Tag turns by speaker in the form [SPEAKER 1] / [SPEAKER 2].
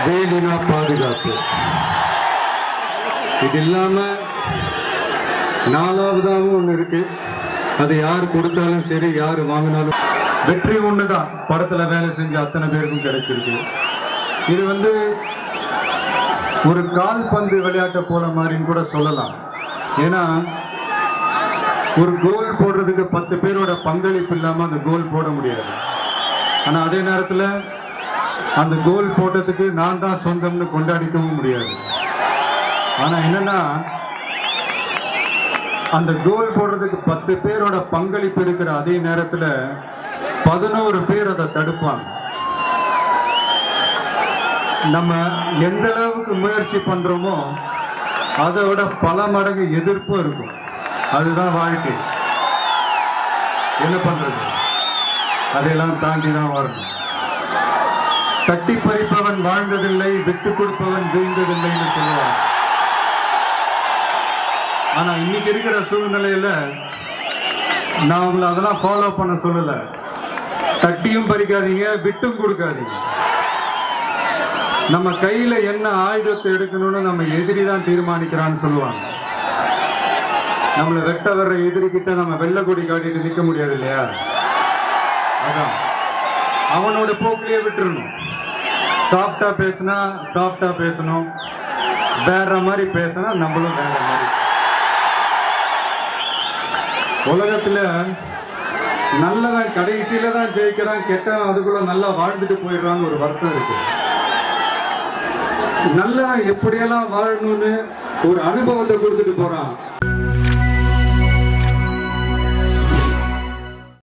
[SPEAKER 1] வேலினா பாதுகாப்பு. இது இல்லாம நாலாவதாகவும் ஒன்று இருக்கு. அது யார் கொடுத்தாலும் சரி, யார் வாங்கினாலும் வெற்றி ஒண்ணுதான். படத்துல வேலை செஞ்ச அத்தனை பேருக்கும் கிடைச்சிருக்கு. இது ஒரு கால்பந்து விளையாட்டை போல மாதிரின்னு கூட சொல்லலாம். ஏன்னா ஒரு கோல் போடுறதுக்கு 10 பேரோட பங்களிப்பு இல்லாம அந்த கோல் போட முடியாது. ஆனா அதே நேரத்துல அந்த கோல் போட்டதுக்கு நான் தான் சொந்தம்னு கொண்டாடிக்கவும் முடியாது. ஆனா என்னன்னா, அந்த கோல் போடுறதுக்கு 10 பேரோட பங்களிப்பு இருக்கிற அதே நேரத்துல 11 பேர் அதை தடுப்பாங்க. நம்ம எந்த அளவுக்கு முயற்சி பண்றோமோ அதை விட பல மடங்கு எதிர்ப்பும் இருக்கும். அதுதான் வாழ்க்கை. என்ன பண்றது? அதையெல்லாம் தாண்டி தான் வரணும். தட்டி பறிப்பவன் வாழ்ந்ததில்லை, விட்டு கொடுப்பவன் வீழ்ந்ததில்லைன்னு சொல்லுவாங்க. ஆனா இன்னைக்கு இருக்கிற சூழ்நிலையில நான் உங்களை அதெல்லாம் ஃபாலோ பண்ண சொல்லல. தட்டியும் பறிக்காதீங்க, விட்டும் கொடுக்காதீங்க. நம்ம கையில என்ன ஆயுதத்தை எடுக்கணும்னு நம்ம எதிரி தான் தீர்மானிக்கிறான்னு சொல்லுவாங்க. நம்மளை வெட்ட வர்ற எதிரி கிட்ட நம்ம வெள்ளை கொடி காட்டிட்டு நிற்க முடியாது இல்லையா? அதான் அவனோட போக்கிலேயே விட்டுறணும். சாஃப்டா பேசினா சாஃப்டா பேசணும், வேற மாதிரி பேசினா நம்மளும் வேற மாதிரி. உலகத்துல நல்லவன் கடைசியில தான் ஜெயிக்கிறான், கெட்டவன் அதுக்குள்ள நல்லா வாழ்ந்துட்டு போயிடுறான்னு ஒரு வருத்தம் இருக்கு. நல்லா எப்படியெல்லாம் வாழணும்னு ஒரு அனுபவத்தை கொடுத்துட்டு போறான்.